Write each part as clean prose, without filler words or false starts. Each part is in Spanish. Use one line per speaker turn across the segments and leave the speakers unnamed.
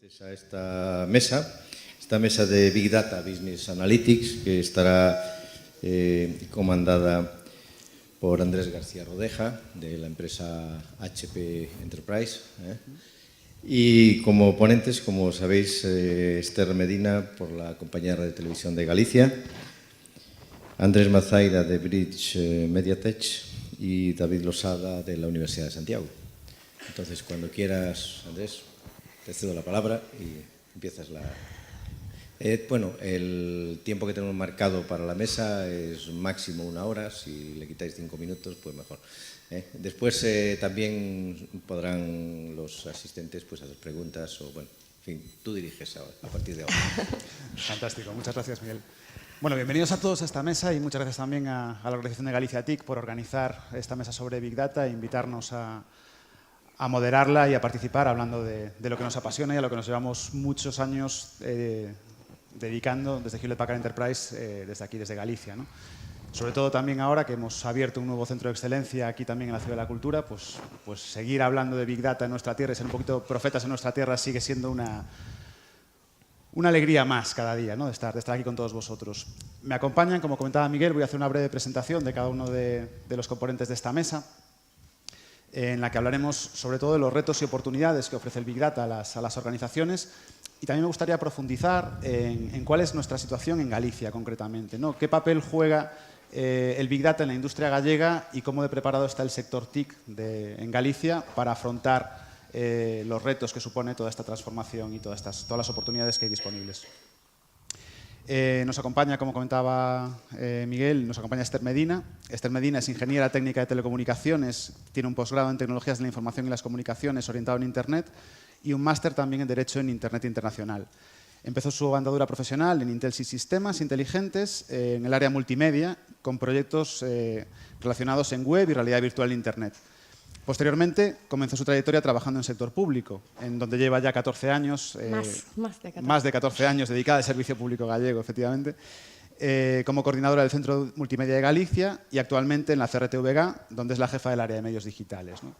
Entonces, a esta mesa de Big Data Business Analytics, que estará comandada por Andrés García Rodeja, de la empresa HP Enterprise. Y como ponentes, como sabéis, Esther Medina, por la Compañía de Televisión de Galicia, Andrés Mazaira, de Bridge Mediatech, y David Losada, de la Universidad de Santiago. Entonces, cuando quieras, Andrés, te cedo la palabra y empiezas la... bueno, el tiempo que tenemos marcado para la mesa es máximo 1 hora. Si le quitáis 5 minutos, pues mejor. Después también podrán los asistentes pues hacer preguntas o, bueno, en fin, tú diriges a partir de ahora.
Fantástico, muchas gracias, Miguel. Bueno, bienvenidos a todos a esta mesa y muchas gracias también a la organización de Galicia TIC por organizar esta mesa sobre Big Data e invitarnos a moderarla y a participar hablando de lo que nos apasiona y a lo que nos llevamos muchos años dedicando desde Hewlett Packard Enterprise, desde aquí, desde Galicia, ¿no? Sobre todo también ahora que hemos abierto un nuevo centro de excelencia aquí también en la Ciudad de la Cultura, pues seguir hablando de Big Data en nuestra tierra y ser un poquito profetas en nuestra tierra sigue siendo una alegría más cada día, ¿no? de estar aquí con todos vosotros. Me acompañan, como comentaba Miguel, voy a hacer una breve presentación de cada uno de los componentes de esta mesa, en la que hablaremos sobre todo de los retos y oportunidades que ofrece el Big Data a las organizaciones, y también me gustaría profundizar en cuál es nuestra situación en Galicia concretamente, ¿no? ¿Qué papel juega el Big Data en la industria gallega y cómo de preparado está el sector TIC en Galicia para afrontar los retos que supone toda esta transformación y todas las oportunidades que hay disponibles? Nos acompaña, como comentaba Miguel, nos acompaña Esther Medina. Esther Medina es ingeniera técnica de telecomunicaciones, tiene un posgrado en tecnologías de la información y las comunicaciones orientado en Internet y un máster también en Derecho en Internet Internacional. Empezó su andadura profesional en Intel Sistemas Inteligentes en el área multimedia con proyectos relacionados en web y realidad virtual de Internet. Posteriormente, comenzó su trayectoria trabajando en el sector público, en donde lleva ya 14 años, más de 14 años dedicada al servicio público gallego, efectivamente, como coordinadora del Centro Multimedia de Galicia y actualmente en la CRTVG, donde es la jefa del área de medios digitales, ¿no?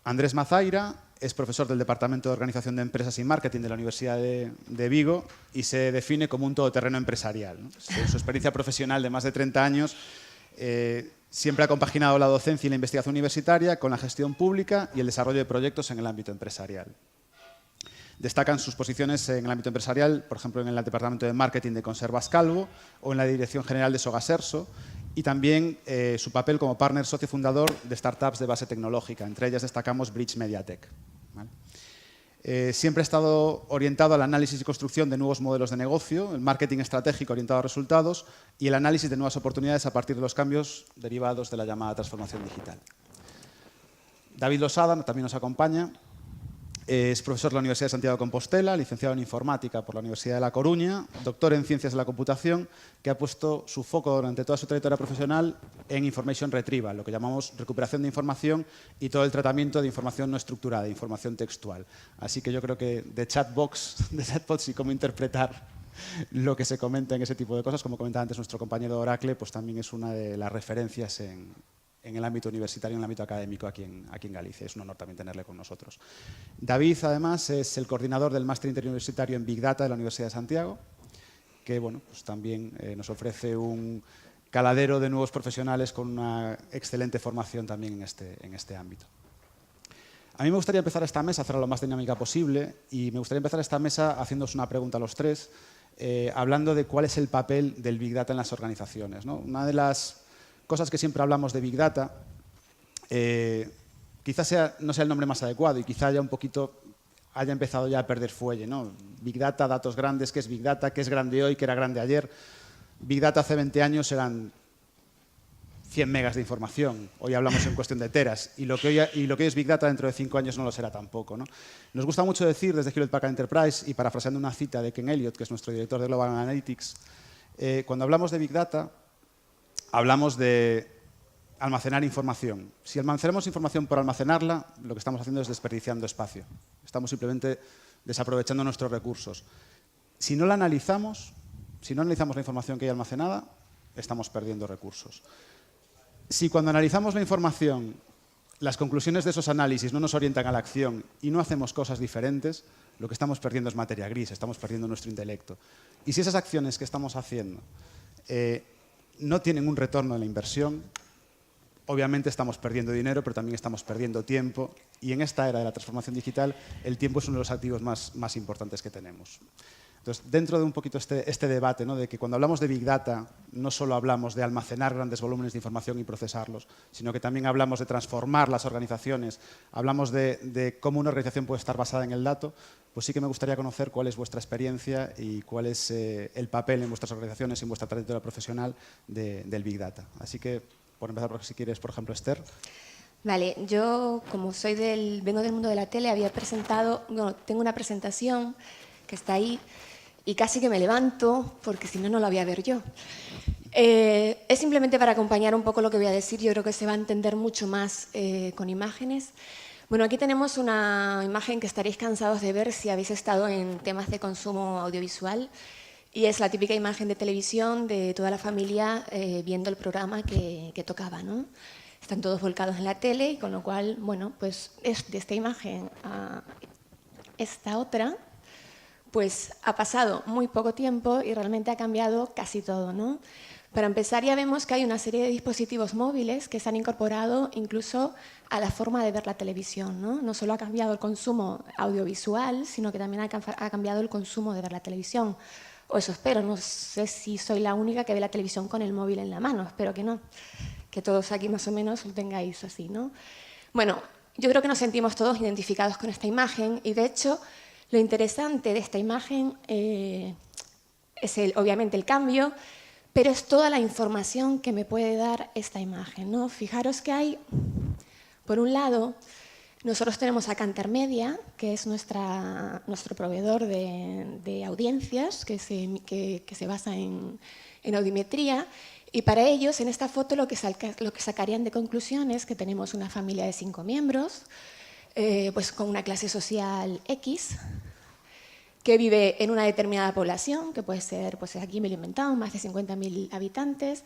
Andrés Mazaira es profesor del Departamento de Organización de Empresas y Marketing de la Universidad de Vigo y se define como un todoterreno empresarial, ¿no? En su experiencia profesional de más de 30 años, siempre ha compaginado la docencia y la investigación universitaria con la gestión pública y el desarrollo de proyectos en el ámbito empresarial. Destacan sus posiciones en el ámbito empresarial, por ejemplo, en el Departamento de Marketing de Conservas Calvo o en la Dirección General de Sogaserso, y también su papel como partner socio fundador de startups de base tecnológica. Entre ellas destacamos Bridge Mediatech, ¿vale? Siempre ha estado orientado al análisis y construcción de nuevos modelos de negocio, el marketing estratégico orientado a resultados y el análisis de nuevas oportunidades a partir de los cambios derivados de la llamada transformación digital. David Losada también nos acompaña. Es profesor de la Universidad de Santiago de Compostela, licenciado en Informática por la Universidad de La Coruña, doctor en Ciencias de la Computación, que ha puesto su foco durante toda su trayectoria profesional en Information Retrieval, lo que llamamos recuperación de información y todo el tratamiento de información no estructurada, información textual. Así que yo creo que de chatbots y cómo interpretar lo que se comenta en ese tipo de cosas, como comentaba antes nuestro compañero Oracle, pues también es una de las referencias en el ámbito universitario, en el ámbito académico aquí en Galicia. Es un honor también tenerle con nosotros. David, además, es el coordinador del Máster Interuniversitario en Big Data de la Universidad de Santiago, que bueno, pues también nos ofrece un caladero de nuevos profesionales con una excelente formación también en este ámbito. A mí me gustaría empezar esta mesa, hacerla lo más dinámica posible, y me gustaría empezar esta mesa haciéndoos una pregunta a los tres, hablando de cuál es el papel del Big Data en las organizaciones, ¿no? Una de las cosas que siempre hablamos de Big Data, quizás no sea el nombre más adecuado y quizá haya empezado ya a perder fuelle, ¿no? Big Data, datos grandes, ¿qué es Big Data? ¿Qué es grande hoy? ¿Qué era grande ayer? Big Data hace 20 años eran 100 megas de información, hoy hablamos en cuestión de teras, y lo que hoy es Big Data dentro de 5 años no lo será tampoco, ¿no? Nos gusta mucho decir desde Hewlett Packard Enterprise, y parafraseando una cita de Ken Elliott, que es nuestro director de Global Analytics, cuando hablamos de Big Data, hablamos de almacenar información. Si almacenamos información por almacenarla, lo que estamos haciendo es desperdiciando espacio. Estamos simplemente desaprovechando nuestros recursos. Si no analizamos la información que hay almacenada, estamos perdiendo recursos. Si cuando analizamos la información las conclusiones de esos análisis no nos orientan a la acción y no hacemos cosas diferentes, lo que estamos perdiendo es materia gris, estamos perdiendo nuestro intelecto. Y si esas acciones que estamos haciendo no tienen un retorno en la inversión, obviamente estamos perdiendo dinero, pero también estamos perdiendo tiempo. Y en esta era de la transformación digital, el tiempo es uno de los activos más importantes que tenemos. Entonces, dentro de un poquito este debate, ¿no?, de que cuando hablamos de Big Data no solo hablamos de almacenar grandes volúmenes de información y procesarlos, sino que también hablamos de transformar las organizaciones, hablamos de cómo una organización puede estar basada en el dato, pues sí que me gustaría conocer cuál es vuestra experiencia y cuál es el papel en vuestras organizaciones y en vuestra trayectoria profesional del Big Data. Así que, por empezar, si quieres, por ejemplo, Esther.
Vale, yo como vengo del mundo de la tele, tengo una presentación que está ahí y casi que me levanto porque si no, no la voy a ver yo. Es simplemente para acompañar un poco lo que voy a decir, yo creo que se va a entender mucho más con imágenes. Bueno, aquí tenemos una imagen que estaréis cansados de ver si habéis estado en temas de consumo audiovisual y es la típica imagen de televisión de toda la familia viendo el programa que tocaba, ¿no? Están todos volcados en la tele y con lo cual, bueno, pues es de esta imagen a esta otra, pues ha pasado muy poco tiempo y realmente ha cambiado casi todo, ¿no? Para empezar, ya vemos que hay una serie de dispositivos móviles que se han incorporado incluso a la forma de ver la televisión, ¿no? No solo ha cambiado el consumo audiovisual, sino que también ha cambiado el consumo de ver la televisión. O eso espero, no sé si soy la única que ve la televisión con el móvil en la mano, espero que no, que todos aquí más o menos lo tengáis así, ¿no? Bueno, yo creo que nos sentimos todos identificados con esta imagen y de hecho lo interesante de esta imagen es obviamente el cambio, pero es toda la información que me puede dar esta imagen, ¿no? Fijaros que hay, por un lado, nosotros tenemos a Kantar Media, que es nuestro proveedor de audiencias, que se basa en audiometría, y para ellos, en esta foto, lo que sacarían de conclusión es que tenemos una familia de 5 miembros, pues con una clase social X, que vive en una determinada población, que puede ser, pues aquí me lo he inventado, más de 50.000 habitantes,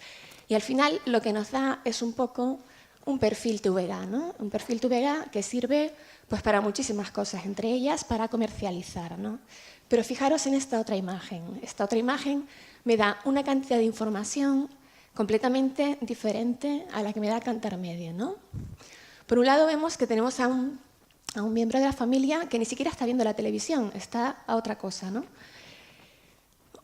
y al final lo que nos da es un poco un perfil TVG, ¿no? Un perfil TVG que sirve pues, para muchísimas cosas, entre ellas para comercializar, ¿no? Pero fijaros en esta otra imagen. Esta otra imagen me da una cantidad de información completamente diferente a la que me da Kantar Media, ¿no? Por un lado vemos que tenemos a un miembro de la familia que ni siquiera está viendo la televisión, está a otra cosa, ¿no?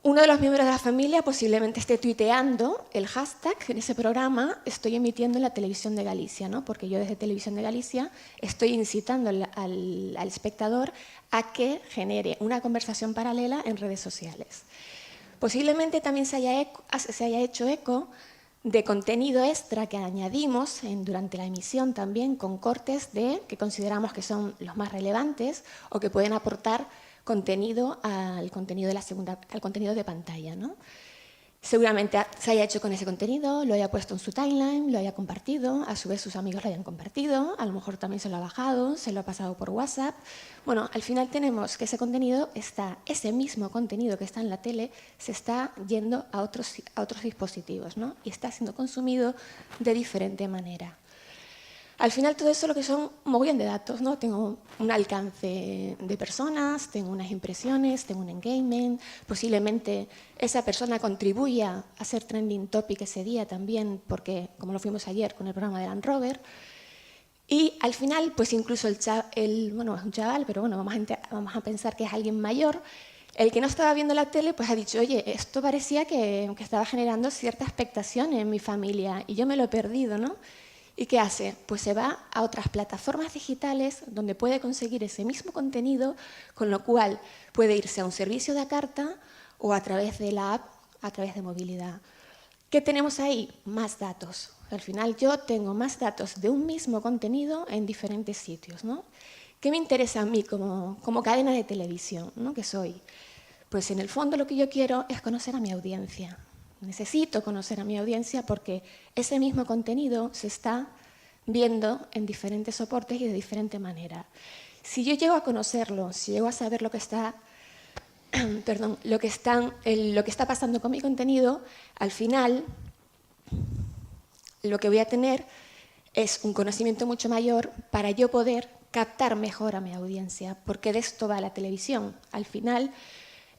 Uno de los miembros de la familia posiblemente esté tuiteando el hashtag en ese programa estoy emitiendo en la Televisión de Galicia, ¿no? Porque yo desde Televisión de Galicia estoy incitando al espectador a que genere una conversación paralela en redes sociales. Posiblemente también se haya hecho eco de contenido extra que añadimos durante la emisión también con cortes que consideramos que son los más relevantes o que pueden aportar contenido al contenido de pantalla, ¿no? Seguramente se haya hecho con ese contenido, lo haya puesto en su timeline, lo haya compartido, a su vez sus amigos lo hayan compartido, a lo mejor también se lo ha bajado, se lo ha pasado por WhatsApp. Bueno, al final tenemos que ese mismo contenido que está en la tele se está yendo a otros dispositivos, ¿no? Y está siendo consumido de diferente manera. Al final todo eso lo que son un mogollón de datos, ¿no? Tengo un alcance de personas, tengo unas impresiones, tengo un engagement, posiblemente esa persona contribuya a ser trending topic ese día también, porque como lo fuimos ayer con el programa de Land Rover. Y al final, pues incluso bueno, es un chaval, pero bueno, vamos a pensar que es alguien mayor, el que no estaba viendo la tele, pues ha dicho, oye, esto parecía que estaba generando cierta expectación en mi familia y yo me lo he perdido, ¿no? ¿Y qué hace? Pues se va a otras plataformas digitales donde puede conseguir ese mismo contenido, con lo cual puede irse a un servicio de carta o a través de la app, a través de movilidad. ¿Qué tenemos ahí? Más datos. Al final yo tengo más datos de un mismo contenido en diferentes sitios, ¿no? ¿Qué me interesa a mí como cadena de televisión, ¿no? Que soy? Pues en el fondo lo que yo quiero es conocer a mi audiencia. Necesito conocer a mi audiencia porque ese mismo contenido se está viendo en diferentes soportes y de diferente manera. Si yo llego a conocerlo, si llego a saber lo que está pasando con mi contenido, al final lo que voy a tener es un conocimiento mucho mayor para yo poder captar mejor a mi audiencia, porque de esto va la televisión. Al final,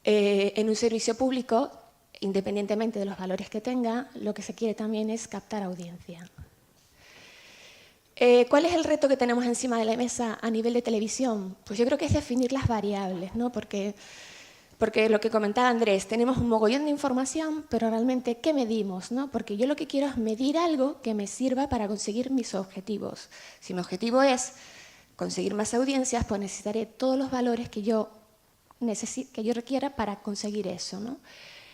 en un servicio público, independientemente de los valores que tenga, lo que se quiere también es captar audiencia. ¿Cuál es el reto que tenemos encima de la mesa a nivel de televisión? Pues yo creo que es definir las variables, ¿no? Porque lo que comentaba Andrés, tenemos un mogollón de información, pero realmente, ¿qué medimos, no? Porque yo lo que quiero es medir algo que me sirva para conseguir mis objetivos. Si mi objetivo es conseguir más audiencias, pues necesitaré todos los valores que yo requiera para conseguir eso, ¿no?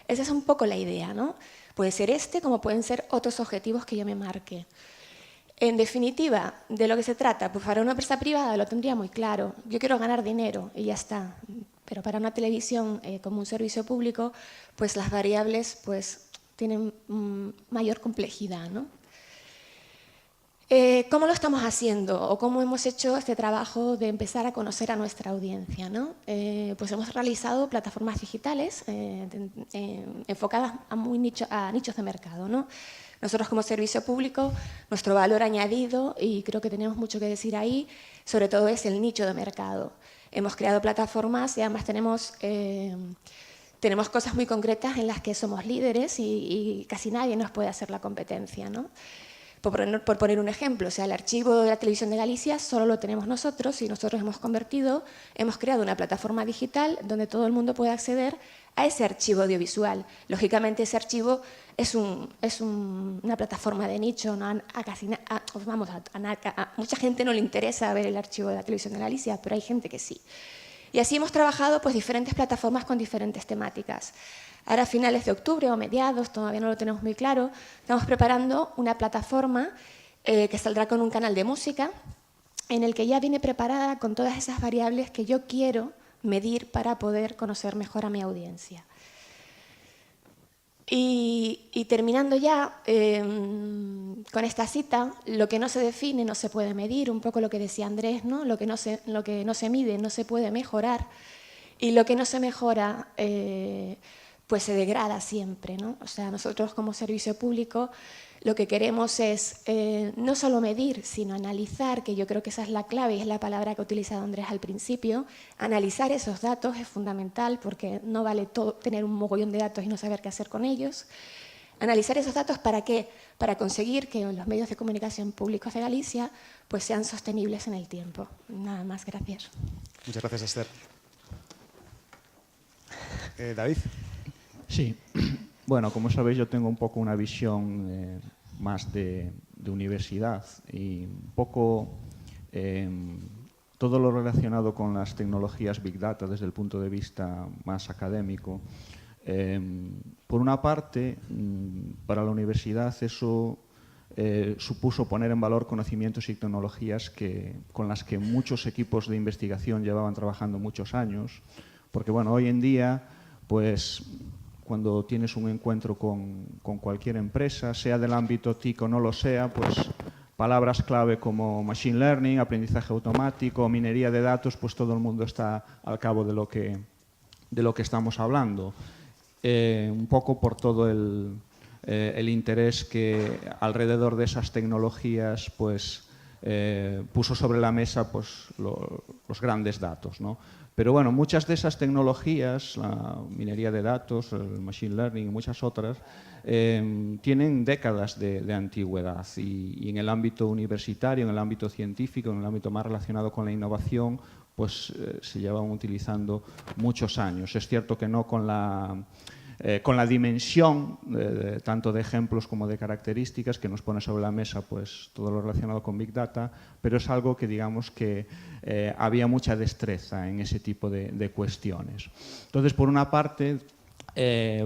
Esa es un poco la idea, ¿no? Puede ser como pueden ser otros objetivos que yo me marque. En definitiva, ¿de lo que se trata? Pues para una empresa privada lo tendría muy claro. Yo quiero ganar dinero y ya está. Pero para una televisión como un servicio público, pues las variables pues, tienen mayor complejidad, ¿no? ¿Cómo lo estamos haciendo o cómo hemos hecho este trabajo de empezar a conocer a nuestra audiencia, ¿no? Pues hemos realizado plataformas digitales enfocadas a nichos de mercado, ¿no? Nosotros como servicio público, nuestro valor añadido, y creo que tenemos mucho que decir ahí, sobre todo es el nicho de mercado. Hemos creado plataformas y además tenemos cosas muy concretas en las que somos líderes y casi nadie nos puede hacer la competencia, ¿no? Por poner un ejemplo, o sea, el archivo de la Televisión de Galicia solo lo tenemos nosotros y nosotros hemos creado una plataforma digital donde todo el mundo puede acceder a ese archivo audiovisual. Lógicamente, ese archivo es una plataforma de nicho, ¿no? A mucha gente no le interesa ver el archivo de la Televisión de Galicia, pero hay gente que sí. Y así hemos trabajado pues, diferentes plataformas con diferentes temáticas. Ahora a finales de octubre o mediados, todavía no lo tenemos muy claro, estamos preparando una plataforma que saldrá con un canal de música en el que ya viene preparada con todas esas variables que yo quiero medir para poder conocer mejor a mi audiencia. Y terminando ya con esta cita, lo que no se define no se puede medir, un poco lo que decía Andrés, ¿no? Lo que no se mide no se puede mejorar y lo que no se mejora pues se degrada siempre, ¿no? O sea, nosotros como servicio público lo que queremos es no solo medir, sino analizar, que yo creo que esa es la clave y es la palabra que ha utilizado Andrés al principio. Analizar esos datos es fundamental porque no vale todo tener un mogollón de datos y no saber qué hacer con ellos. Analizar esos datos ¿para qué? Para conseguir que los medios de comunicación públicos de Galicia pues sean sostenibles en el tiempo. Nada más, gracias.
Muchas gracias, Esther. David.
Sí, bueno, como sabéis yo tengo un poco una visión más de universidad y un poco todo lo relacionado con las tecnologías Big Data desde el punto de vista más académico. Por una parte, para la universidad eso supuso poner en valor conocimientos y tecnologías con las que muchos equipos de investigación llevaban trabajando muchos años, porque bueno, hoy en día, pues cuando tienes un encuentro con cualquier empresa, sea del ámbito TIC o no lo sea, pues palabras clave como machine learning, aprendizaje automático, minería de datos, pues todo el mundo está al cabo de lo que estamos hablando. Un poco por todo el interés que alrededor de esas tecnologías pues, puso sobre la mesa pues, los grandes datos, ¿no? Pero bueno, muchas de esas tecnologías, la minería de datos, el machine learning y muchas otras, tienen décadas de antigüedad y en el ámbito universitario, en el ámbito científico, en el ámbito más relacionado con la innovación, pues se llevan utilizando muchos años. Es cierto que no con la dimensión tanto de ejemplos como de características que nos pone sobre la mesa pues, todo lo relacionado con Big Data, pero es algo que digamos que había mucha destreza en ese tipo de cuestiones. Entonces, por una parte,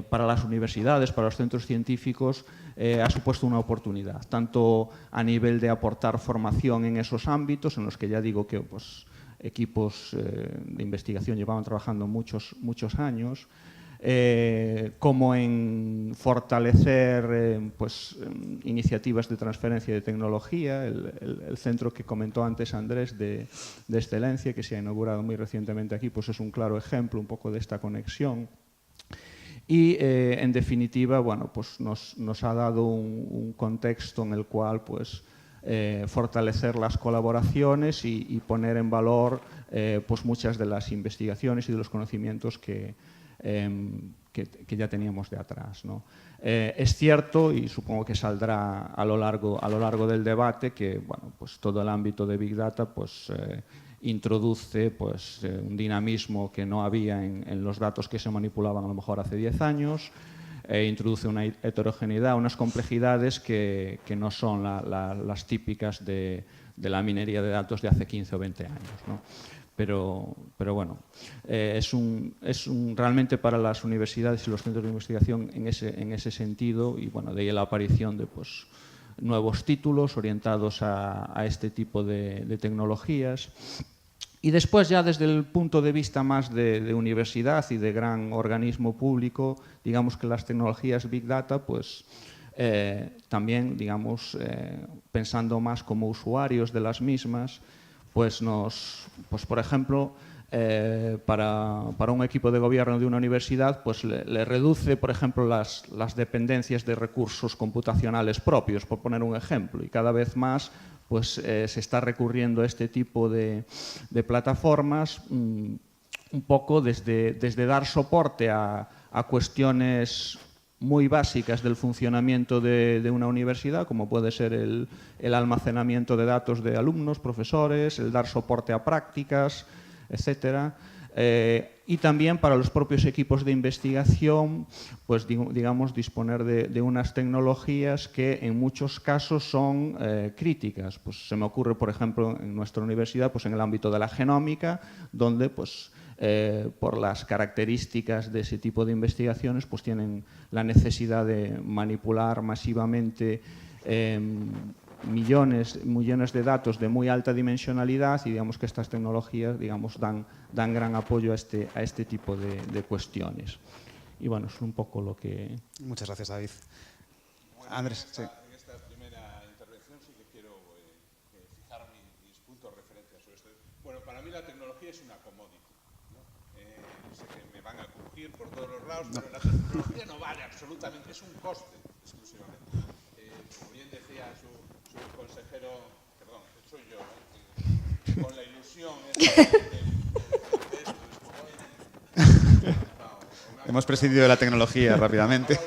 para las universidades, para los centros científicos, ha supuesto una oportunidad, tanto a nivel de aportar formación en esos ámbitos, en los que ya digo que pues, equipos de investigación llevaban trabajando muchos años, como en fortalecer pues, iniciativas de transferencia de tecnología, el centro que comentó antes Andrés de excelencia, que se ha inaugurado muy recientemente aquí, pues es un claro ejemplo un poco de esta conexión. Y en definitiva, bueno, pues nos ha dado un contexto en el cual pues, fortalecer las colaboraciones y poner en valor pues muchas de las investigaciones y de los conocimientos que ya teníamos de atrás, ¿no? Es cierto, y supongo que saldrá a lo largo del debate, que bueno, pues todo el ámbito de Big Data pues, introduce pues, un dinamismo que no había en los datos que se manipulaban a lo mejor hace 10 años, introduce una heterogeneidad, unas complejidades que no son las típicas de la minería de datos de hace 15 o 20 años, ¿no? Pero bueno, realmente para las universidades y los centros de investigación en ese sentido, y bueno, de ahí la aparición de pues, nuevos títulos orientados a este tipo de tecnologías. Y después ya desde el punto de vista más de universidad y de gran organismo público, digamos que las tecnologías Big Data, pues también, digamos, pensando más como usuarios de las mismas, pues por ejemplo, para un equipo de gobierno de una universidad, pues le reduce, por ejemplo, las dependencias de recursos computacionales propios, por poner un ejemplo, y cada vez más pues, se está recurriendo a este tipo de plataformas un poco desde dar soporte a cuestiones muy básicas del funcionamiento de una universidad, como puede ser el almacenamiento de datos de alumnos, profesores, el dar soporte a prácticas, etcétera. Y también para los propios equipos de investigación, pues digamos, disponer de unas tecnologías que en muchos casos son críticas. Pues se me ocurre, por ejemplo, en nuestra universidad, pues en el ámbito de la genómica, donde pues, por las características de ese tipo de investigaciones, pues tienen la necesidad de manipular masivamente millones de datos de muy alta dimensionalidad, y digamos que estas tecnologías, digamos, dan gran apoyo a este tipo de cuestiones. Y bueno, es un poco lo que...
Muchas gracias, David. Bueno, Andrés, sí.
En esta primera intervención sí que quiero fijar mis puntos referencias sobre esto. Bueno, para mí la tecnología es una commodity, ¿no? Sé que me van a crujir por todos los lados, pero la tecnología no vale absolutamente, es un coste exclusivamente. Como bien decía su consejero, perdón, soy yo, con la ilusión
Hemos prescindido de la tecnología rápidamente.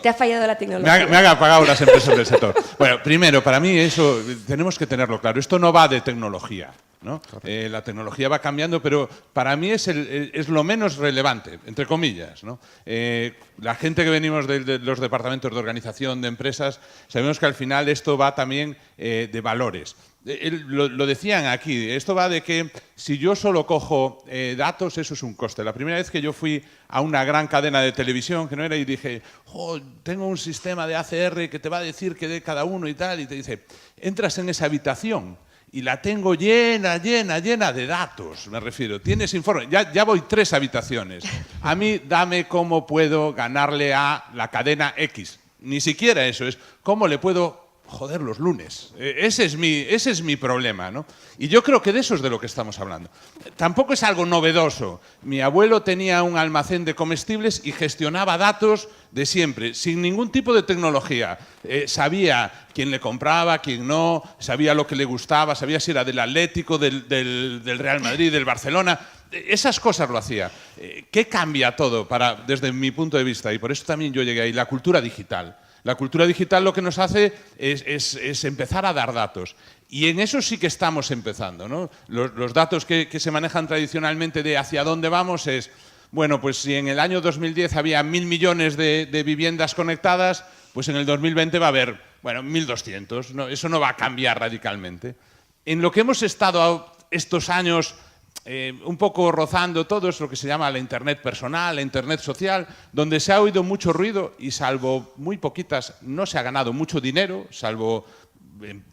Te ha fallado la tecnología.
Me han apagado las empresas del sector. Bueno, primero, para mí eso tenemos que tenerlo claro. Esto no va de tecnología, ¿no? La tecnología va cambiando, pero para mí es lo menos relevante, entre comillas, ¿no? La gente que venimos de los departamentos de organización de empresas, sabemos que al final esto va también de valores. Lo decían aquí, esto va de que si yo solo cojo datos, eso es un coste. La primera vez que yo fui a una gran cadena de televisión, que no era, y dije, oh, tengo un sistema de ACR que te va a decir que de cada uno y tal, y te dice, entras en esa habitación y la tengo llena de datos, me refiero. Tienes informe, ya voy 3 habitaciones. A mí dame cómo puedo ganarle a la cadena X. Ni siquiera eso, es cómo le puedo joder los lunes. Ese es mi problema, ¿no? Y yo creo que de eso es de lo que estamos hablando. Tampoco es algo novedoso. Mi abuelo tenía un almacén de comestibles y gestionaba datos de siempre, sin ningún tipo de tecnología. Sabía quién le compraba, quién no, sabía lo que le gustaba, sabía si era del Atlético, del Real Madrid, del Barcelona. Esas cosas lo hacía. ¿Qué cambia todo desde mi punto de vista? Y por eso también yo llegué ahí. La cultura digital. La cultura digital lo que nos hace es empezar a dar datos. Y en eso sí que estamos empezando, ¿no? Los datos que se manejan tradicionalmente de hacia dónde vamos es, bueno, pues si en el año 2010 había 1.000 millones de viviendas conectadas, pues en el 2020 va a haber, bueno, 1.200. ¿No? Eso no va a cambiar radicalmente. En lo que hemos estado estos años un poco rozando todo es lo que se llama la Internet personal, la Internet social, donde se ha oído mucho ruido y salvo muy poquitas no se ha ganado mucho dinero, salvo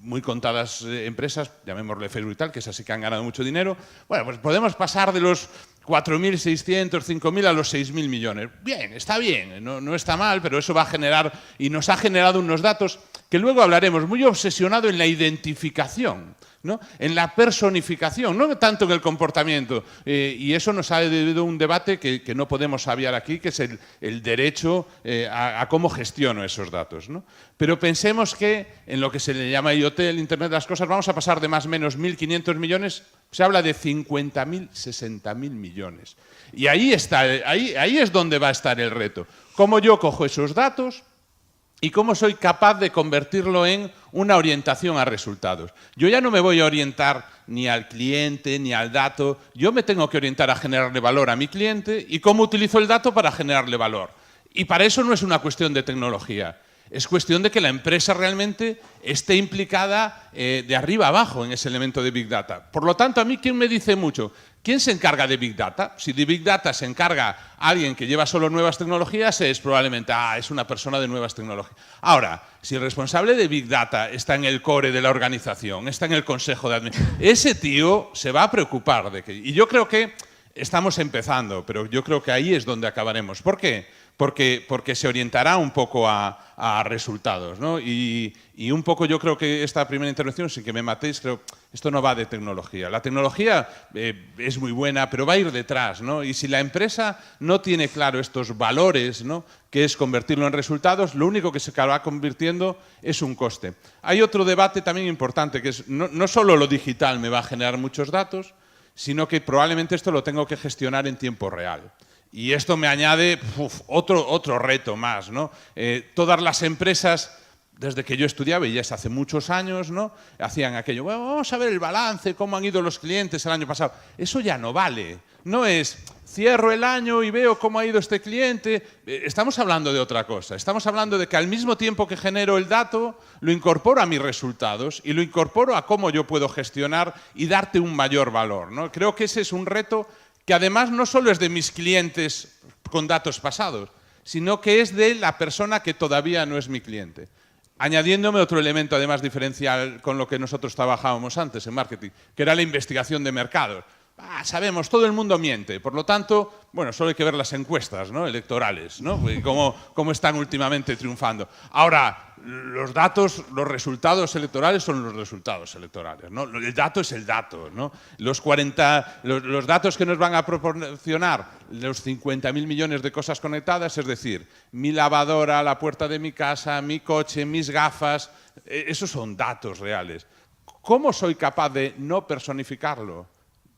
muy contadas empresas, llamémosle Facebook y tal, que esas sí que han ganado mucho dinero. Bueno, pues podemos pasar de los 4.600, 5.000 a los 6.000 millones. Bien, está bien, no está mal, pero eso va a generar, y nos ha generado unos datos que luego hablaremos, muy obsesionado en la identificación, ¿no? En la personificación, no tanto en el comportamiento. Y eso nos ha debido un debate que no podemos obviar aquí, que es el derecho a cómo gestiono esos datos, ¿no? Pero pensemos que en lo que se le llama IoT, el Internet de las Cosas, vamos a pasar de más o menos 1.500 millones, se habla de 50.000, 60.000 millones. Y ahí es donde va a estar el reto. Cómo yo cojo esos datos y cómo soy capaz de convertirlo en una orientación a resultados. Yo ya no me voy a orientar ni al cliente ni al dato, yo me tengo que orientar a generarle valor a mi cliente y cómo utilizo el dato para generarle valor. Y para eso no es una cuestión de tecnología, es cuestión de que la empresa realmente esté implicada de arriba a abajo en ese elemento de Big Data. Por lo tanto, a mí, ¿quién me dice mucho? ¿Quién se encarga de Big Data? Si de Big Data se encarga alguien que lleva solo nuevas tecnologías, es probablemente, es una persona de nuevas tecnologías. Ahora, si el responsable de Big Data está en el core de la organización, está en el consejo de administración, ese tío se va a preocupar de que... Y yo creo que estamos empezando, pero yo creo que ahí es donde acabaremos. ¿Por qué? Porque se orientará un poco a resultados, ¿no? Y un poco yo creo que esta primera intervención, sin que me matéis, creo esto no va de tecnología. La tecnología es muy buena, pero va a ir detrás, ¿no? Y si la empresa no tiene claro estos valores, ¿no?, que es convertirlo en resultados, lo único que se acabará convirtiendo es un coste. Hay otro debate también importante, que es no solo lo digital me va a generar muchos datos, sino que probablemente esto lo tengo que gestionar en tiempo real. Y esto me añade otro reto más, ¿no? Todas las empresas, desde que yo estudiaba, y ya es hace muchos años, ¿no?, hacían aquello, bueno, vamos a ver el balance, cómo han ido los clientes el año pasado. Eso ya no vale. No es, cierro el año y veo cómo ha ido este cliente. Estamos hablando de otra cosa. Estamos hablando de que al mismo tiempo que genero el dato, lo incorporo a mis resultados y lo incorporo a cómo yo puedo gestionar y darte un mayor valor, ¿no? Creo que ese es un reto que además no solo es de mis clientes con datos pasados, sino que es de la persona que todavía no es mi cliente. Añadiéndome otro elemento además diferencial con lo que nosotros trabajábamos antes en marketing, que era la investigación de mercados. Sabemos, todo el mundo miente, por lo tanto, bueno, solo hay que ver las encuestas, ¿no?, electorales, ¿no?, cómo están últimamente triunfando. Ahora, los datos, los resultados electorales son los resultados electorales, ¿no? El dato es el dato, ¿no? Los datos que nos van a proporcionar los 50.000 millones de cosas conectadas, es decir, mi lavadora, la puerta de mi casa, mi coche, mis gafas, esos son datos reales. ¿Cómo soy capaz de no personificarlo,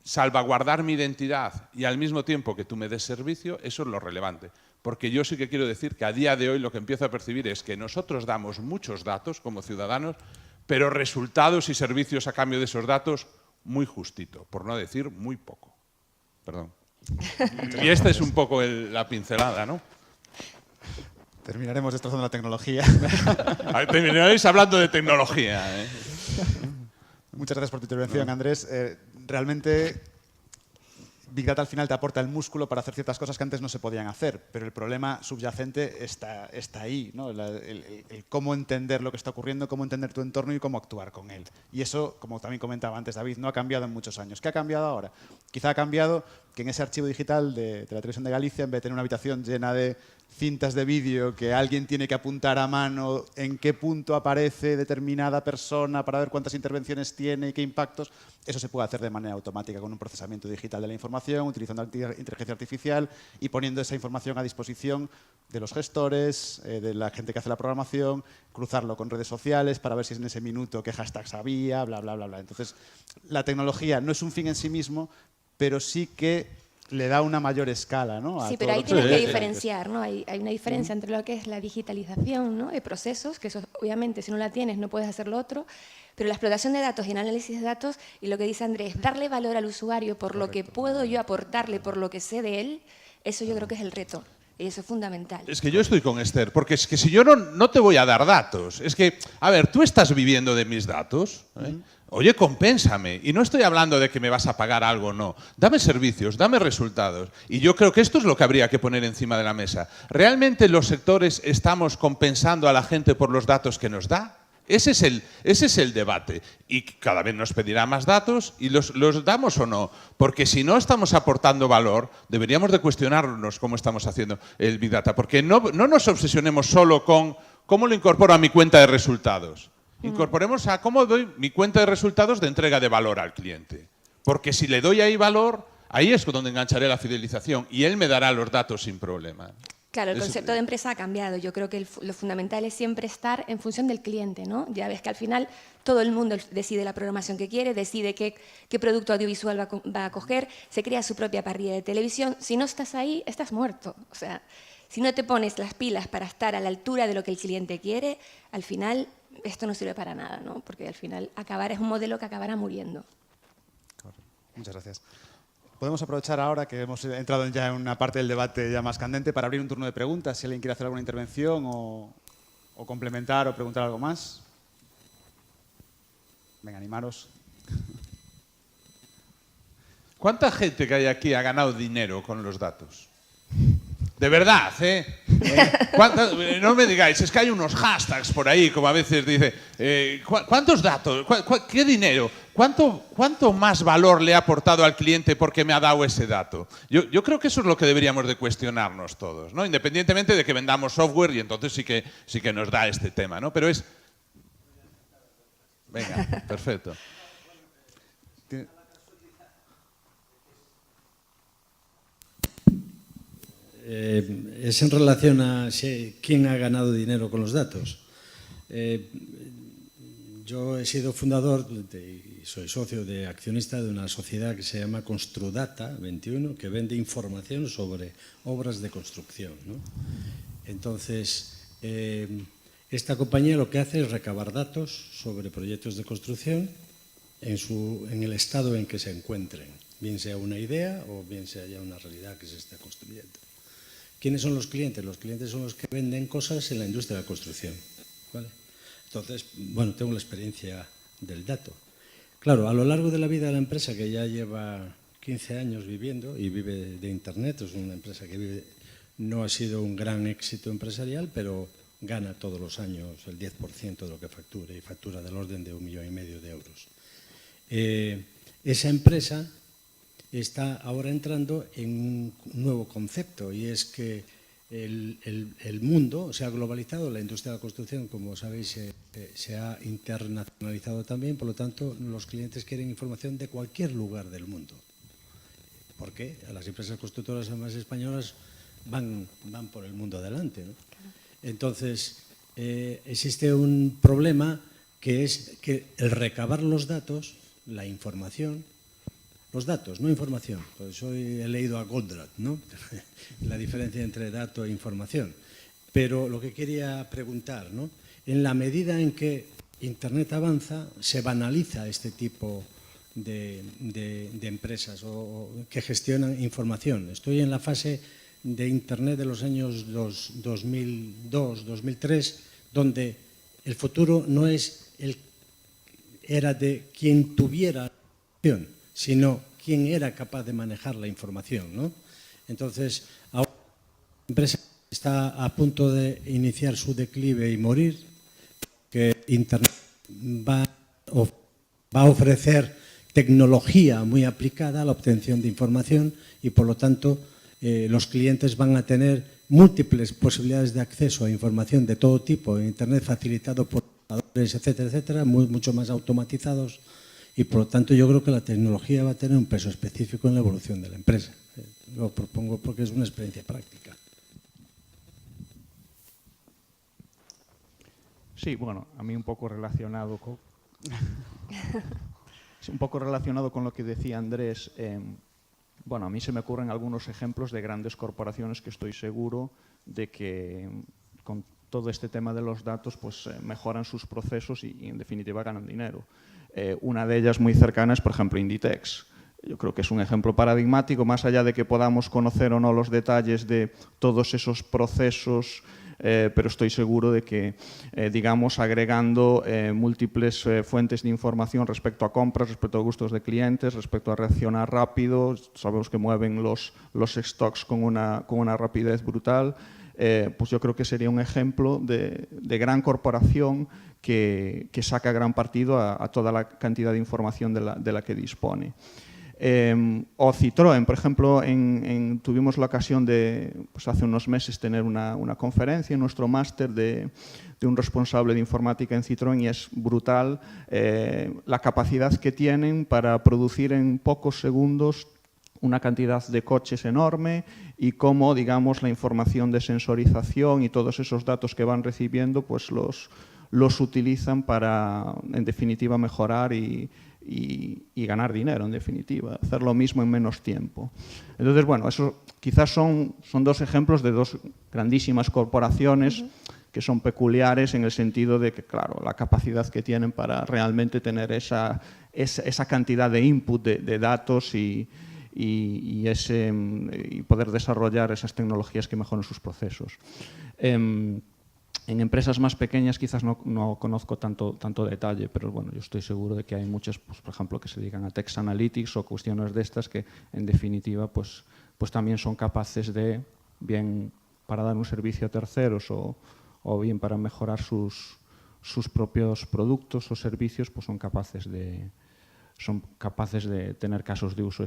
salvaguardar mi identidad y al mismo tiempo que tú me des servicio? Eso es lo relevante. Porque yo sí que quiero decir que a día de hoy lo que empiezo a percibir es que nosotros damos muchos datos como ciudadanos, pero resultados y servicios a cambio de esos datos muy justito, por no decir muy poco. Perdón. Y esta es un poco la pincelada, ¿no?
Terminaremos destrozando la tecnología.
Terminaréis hablando de tecnología, ¿eh?
Muchas gracias por tu intervención, Andrés. Realmente, Big Data al final te aporta el músculo para hacer ciertas cosas que antes no se podían hacer, pero el problema subyacente está ahí, ¿no? El cómo entender lo que está ocurriendo, cómo entender tu entorno y cómo actuar con él. Y eso, como también comentaba antes David, no ha cambiado en muchos años. ¿Qué ha cambiado ahora? Quizá ha cambiado que en ese archivo digital de la Televisión de Galicia, en vez de tener una habitación llena de cintas de vídeo que alguien tiene que apuntar a mano en qué punto aparece determinada persona para ver cuántas intervenciones tiene y qué impactos, eso se puede hacer de manera automática con un procesamiento digital de la información, utilizando inteligencia artificial y poniendo esa información a disposición de los gestores, de la gente que hace la programación, cruzarlo con redes sociales para ver si en ese minuto qué hashtags había, bla, bla, bla, bla. Entonces, la tecnología no es un fin en sí mismo, pero sí que le da una mayor escala, ¿no?
Sí, pero ahí tienes que diferenciar, ¿no? Hay una diferencia entre lo que es la digitalización, ¿no?, de procesos, que eso obviamente si no la tienes no puedes hacer lo otro, pero la explotación de datos y el análisis de datos, y lo que dice Andrés, darle valor al usuario por lo que puedo yo aportarle, por lo que sé de él, eso yo creo que es el reto. Y eso es fundamental.
Es que yo estoy con Esther, porque es que si yo no te voy a dar datos, es que, a ver, tú estás viviendo de mis datos, ¿eh? Oye, compénsame. Y no estoy hablando de que me vas a pagar algo o no. Dame servicios, dame resultados. Y yo creo que esto es lo que habría que poner encima de la mesa. ¿Realmente los sectores estamos compensando a la gente por los datos que nos da? Ese es el debate. Y cada vez nos pedirá más datos y los damos o no. Porque si no estamos aportando valor, deberíamos de cuestionarnos cómo estamos haciendo el Big Data. Porque no nos obsesionemos solo con ¿cómo lo incorporo a mi cuenta de resultados? Incorporemos a cómo doy mi cuenta de resultados de entrega de valor al cliente. Porque si le doy ahí valor, ahí es donde engancharé la fidelización y él me dará los datos sin problema.
Claro, el concepto de empresa ha cambiado. Yo creo que lo fundamental es siempre estar en función del cliente, ¿no? Ya ves que al final todo el mundo decide la programación que quiere, decide qué producto audiovisual va a coger, se crea su propia parrilla de televisión. Si no estás ahí, estás muerto. O sea, si no te pones las pilas para estar a la altura de lo que el cliente quiere, al final esto no sirve para nada, ¿no? Porque al final es un modelo que acabará muriendo.
Muchas gracias. Podemos aprovechar ahora que hemos entrado ya en una parte del debate ya más candente para abrir un turno de preguntas, si alguien quiere hacer alguna intervención o complementar o preguntar algo más. Venga, animaros.
¿Cuánta gente que hay aquí ha ganado dinero con los datos? De verdad, ¿eh? No me digáis, es que hay unos hashtags por ahí, como a veces dice, ¿cuántos datos? ¿Qué dinero? ¿Cuánto más valor le ha aportado al cliente porque me ha dado ese dato? Yo creo que eso es lo que deberíamos de cuestionarnos todos, ¿no? Independientemente de que vendamos software y entonces sí que nos da este tema, ¿no? Pero es... Venga, perfecto.
Es en relación a quién ha ganado dinero con los datos. Yo he sido fundador y soy socio de accionista de una sociedad que se llama Construdata 21, que vende información sobre obras de construcción, ¿no? Entonces, esta compañía lo que hace es recabar datos sobre proyectos de construcción en el estado en que se encuentren, bien sea una idea o bien sea ya una realidad que se está construyendo. ¿Quiénes son los clientes? Los clientes son los que venden cosas en la industria de la construcción, ¿vale? Entonces, bueno, tengo la experiencia del dato. Claro, a lo largo de la vida de la empresa, que ya lleva 15 años viviendo y vive de Internet, es una empresa que no ha sido un gran éxito empresarial, pero gana todos los años el 10% de lo que factura y factura del orden de 1,5 millones de euros. Esa empresa está ahora entrando en un nuevo concepto y es que el mundo se ha globalizado, la industria de la construcción, como sabéis, se ha internacionalizado también, por lo tanto los clientes quieren información de cualquier lugar del mundo. ¿Por qué? Las empresas constructoras además españolas van por el mundo adelante, ¿no? Entonces, existe un problema que es que el recabar los datos, la información, los datos, no información, pues hoy he leído a Goldratt, ¿no? La diferencia entre dato e información. Pero lo que quería preguntar, ¿no? En la medida en que Internet avanza, se banaliza este tipo de empresas que gestionan información. Estoy en la fase de Internet de los años 2002, 2003, donde el futuro no era de quien tuviera la información, sino quién era capaz de manejar la información, ¿no? Entonces, ahora la empresa está a punto de iniciar su declive y morir, que Internet va a ofrecer tecnología muy aplicada a la obtención de información y, por lo tanto, los clientes van a tener múltiples posibilidades de acceso a información de todo tipo en Internet, facilitado por ordenadores, etcétera, etcétera, mucho más automatizados. Y, por lo tanto, yo creo que la tecnología va a tener un peso específico en la evolución de la empresa. Lo propongo porque es una experiencia práctica.
Sí, bueno, a mí un poco relacionado con... un poco relacionado con lo que decía Andrés. Bueno, a mí se me ocurren algunos ejemplos de grandes corporaciones que estoy seguro de que con todo este tema de los datos pues mejoran sus procesos y en definitiva ganan dinero. Una de ellas muy cercana es, por ejemplo, Inditex. Yo creo que es un ejemplo paradigmático, más allá de que podamos conocer o no los detalles de todos esos procesos, pero estoy seguro de que, digamos, agregando múltiples fuentes de información respecto a compras, respecto a gustos de clientes, respecto a reaccionar rápido, sabemos que mueven los stocks con una rapidez brutal, pues yo creo que sería un ejemplo de gran corporación que saca gran partido a toda la cantidad de información de la que dispone. O Citroën, por ejemplo, tuvimos la ocasión de, pues hace unos meses, tener una conferencia en nuestro máster de un responsable de informática en Citroën, y es brutal la capacidad que tienen para producir en pocos segundos una cantidad de coches enorme, y cómo, digamos, la información de sensorización y todos esos datos que van recibiendo, pues los utilizan para, en definitiva, mejorar y ganar dinero, en definitiva, hacer lo mismo en menos tiempo. Entonces, bueno, eso quizás son dos ejemplos de dos grandísimas corporaciones que son peculiares en el sentido de que, claro, la capacidad que tienen para realmente tener esa cantidad de input de datos y poder desarrollar esas tecnologías que mejoren sus procesos. En empresas más pequeñas quizás no conozco tanto detalle, pero bueno, yo estoy seguro de que hay muchas, pues, por ejemplo, que se dedican a Text Analytics o cuestiones de estas que, en definitiva, pues también son capaces de, bien para dar un servicio a terceros o bien para mejorar sus propios productos o servicios, pues son capaces de tener casos de uso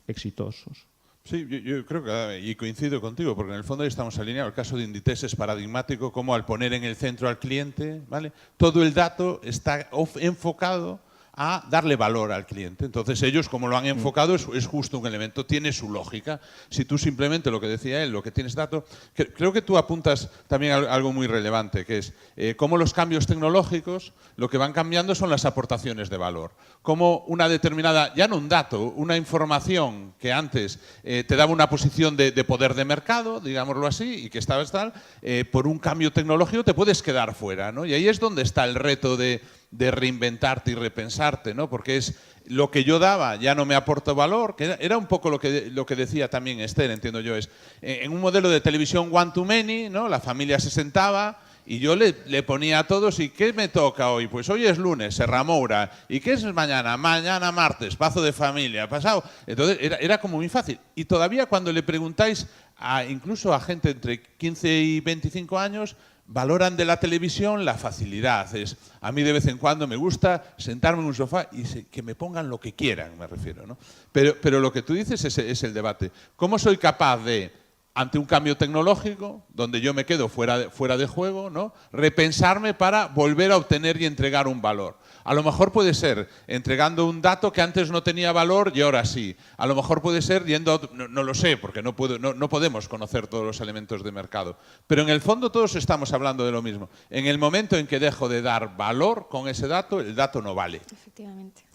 exitosos.
Sí, yo creo que, y coincido contigo, porque en el fondo ahí estamos alineados. El caso de Inditex es paradigmático, como al poner en el centro al cliente, ¿vale?, todo el dato está enfocado a darle valor al cliente. Entonces ellos, como lo han enfocado, es justo un elemento, tiene su lógica. Si tú simplemente, lo que decía él, lo que tienes dato, creo que tú apuntas también a algo muy relevante, que es cómo los cambios tecnológicos lo que van cambiando son las aportaciones de valor. Como una determinada, ya no un dato, una información que antes te daba una posición de poder de mercado, digámoslo así, y que estabas tal, por un cambio tecnológico te puedes quedar fuera, ¿no? Y ahí es donde está el reto de reinventarte y repensarte, ¿no? Porque es lo que yo daba ya no me aporta valor, que era un poco lo que decía también Esther, entiendo yo, es en un modelo de televisión one to many, ¿no? La familia se sentaba y yo le ponía a todos, ¿y qué me toca hoy? Pues hoy es lunes, Serra Moura. ¿Y qué es mañana? Mañana martes, Pazo de Familia, pasado. Entonces era como muy fácil. Y todavía cuando le preguntáis incluso a gente entre 15 y 25 años, valoran de la televisión la facilidad. A mí de vez en cuando me gusta sentarme en un sofá y que me pongan lo que quieran, me refiero, ¿no? Pero lo que tú dices es el debate. ¿Cómo soy capaz de, ante un cambio tecnológico, donde yo me quedo fuera de juego, ¿no?, repensarme para volver a obtener y entregar un valor? A lo mejor puede ser entregando un dato que antes no tenía valor y ahora sí. A lo mejor puede ser yendo, no lo sé, porque no podemos conocer todos los elementos de mercado. Pero en el fondo todos estamos hablando de lo mismo. En el momento en que dejo de dar valor con ese dato, el dato no vale.
Efectivamente.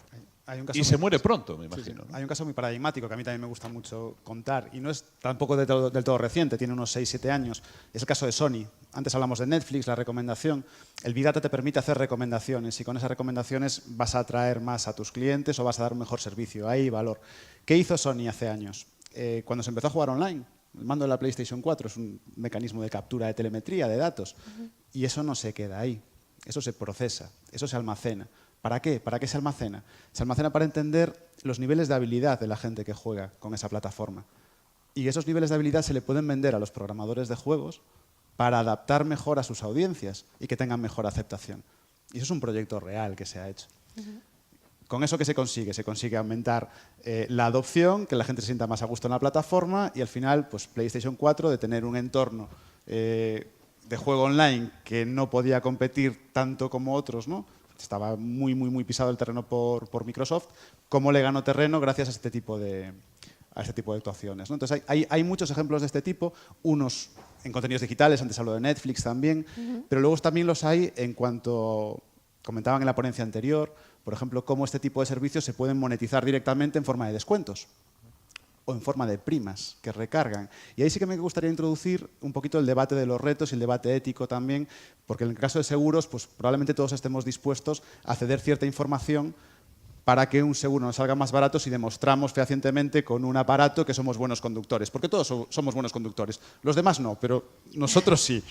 Y se muere pronto, me imagino.
Sí. Hay un caso muy paradigmático que a mí también me gusta mucho contar, y no es tampoco del todo reciente, tiene unos 6-7 años. Es el caso de Sony. Antes hablamos de Netflix, la recomendación. El Big Data te permite hacer recomendaciones, y con esas recomendaciones vas a atraer más a tus clientes o vas a dar un mejor servicio. Hay valor. ¿Qué hizo Sony hace años? Cuando se empezó a jugar online, el mando de la PlayStation 4 es un mecanismo de captura de telemetría, de datos, y eso no se queda ahí. Eso se procesa, eso se almacena. ¿Para qué? ¿Para qué se almacena? Se almacena para entender los niveles de habilidad de la gente que juega con esa plataforma. Y esos niveles de habilidad se le pueden vender a los programadores de juegos para adaptar mejor a sus audiencias y que tengan mejor aceptación. Y eso es un proyecto real que se ha hecho. ¿Con eso qué se consigue? Se consigue aumentar la adopción, que la gente se sienta más a gusto en la plataforma, y al final, pues PlayStation 4, de tener un entorno de juego online que no podía competir tanto como otros, ¿no? Estaba muy pisado el terreno por Microsoft. ¿Cómo le ganó terreno? Gracias a este tipo de actuaciones, ¿no? Entonces hay muchos ejemplos de este tipo, unos en contenidos digitales, antes hablo de Netflix también, pero luego también los hay en cuanto comentaban en la ponencia anterior, por ejemplo, cómo este tipo de servicios se pueden monetizar directamente en forma de descuentos o en forma de primas que recargan. Y ahí sí que me gustaría introducir un poquito el debate de los retos y el debate ético también, porque en el caso de seguros, pues probablemente todos estemos dispuestos a ceder cierta información para que un seguro nos salga más barato si demostramos fehacientemente con un aparato que somos buenos conductores. Porque todos somos buenos conductores. Los demás no, pero nosotros sí.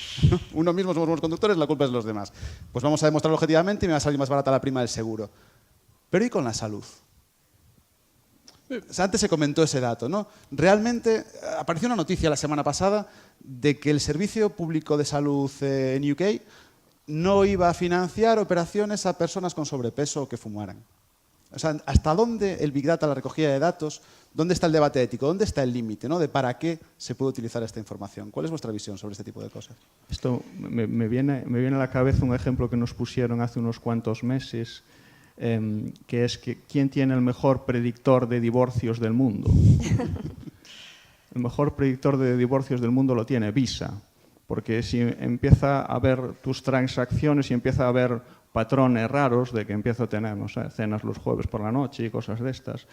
Uno mismo somos buenos conductores, la culpa es de los demás. Pues vamos a demostrarlo objetivamente y me va a salir más barata la prima del seguro. Pero ¿y con la salud? O sea, antes se comentó ese dato, ¿no? Realmente apareció una noticia la semana pasada de que el Servicio Público de Salud en UK no iba a financiar operaciones a personas con sobrepeso o que fumaran. O sea, ¿hasta dónde el Big Data, la recogida de datos, dónde está el debate ético? ¿Dónde está el límite, ¿no?, de para qué se puede utilizar esta información? ¿Cuál es vuestra visión sobre este tipo de cosas?
Esto me viene a la cabeza un ejemplo que nos pusieron hace unos cuantos meses, que es que ¿quién tiene el mejor predictor de divorcios del mundo? El mejor predictor de divorcios del mundo lo tiene Visa, porque si empieza a ver tus transacciones y empieza a ver patrones raros de que empiezo a tener, no sé, cenas los jueves por la noche y cosas de estas,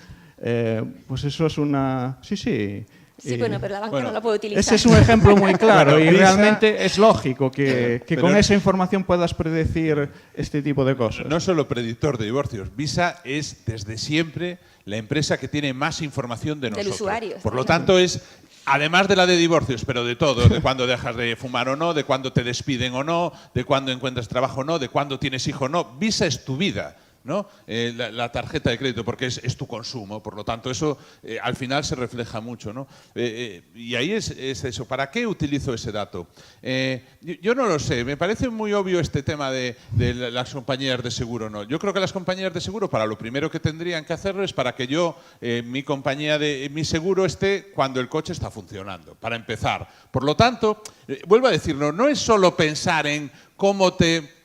pues eso es una... Sí,
bueno, pero la banca no la puede utilizar.
Ese es un ejemplo muy claro y
Visa,
realmente es lógico que
pero
con esa información puedas predecir este tipo de cosas.
No solo predictor de divorcios, Visa es desde siempre la empresa que tiene más información de nosotros.
Del usuario.
Por lo tanto, es, además de la de divorcios, pero de todo, de cuándo dejas de fumar o no, de cuándo te despiden o no, de cuándo encuentras trabajo o no, de cuándo tienes hijo o no. Visa es tu vida, ¿no? La tarjeta de crédito, porque es tu consumo, por lo tanto eso al final se refleja mucho, ¿no? Y ahí es eso. ¿Para qué utilizo ese dato? Yo no lo sé, me parece muy obvio este tema de las compañías de seguro, ¿no? Yo creo que las compañías de seguro, para lo primero que tendrían que hacerlo es para que mi compañía de mi seguro esté cuando el coche está funcionando, para empezar. Por lo tanto, vuelvo a decirlo, no es solo pensar en cómo te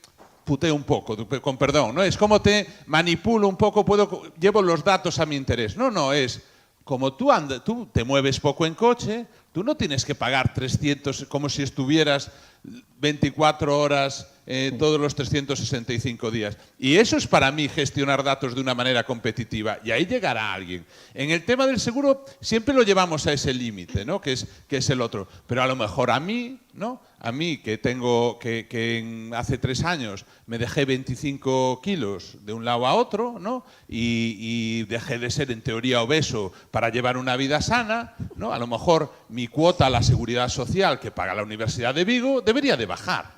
puteo un poco, con perdón, ¿no? Es como te manipulo un poco, llevo los datos a mi interés. No, es como tú te mueves poco en coche, tú no tienes que pagar 300 como si estuvieras 24 horas todos los 365 días. Y eso es para mí gestionar datos de una manera competitiva. Y ahí llegará alguien. En el tema del seguro siempre lo llevamos a ese límite, ¿no? que es el otro. Pero a lo mejor a mí, ¿no? A mí que hace 3 años me dejé 25 kilos de un lado a otro, ¿no? Y dejé de ser en teoría obeso para llevar una vida sana, ¿no? A lo mejor mi cuota a la seguridad social que paga la Universidad de Vigo debería de bajar.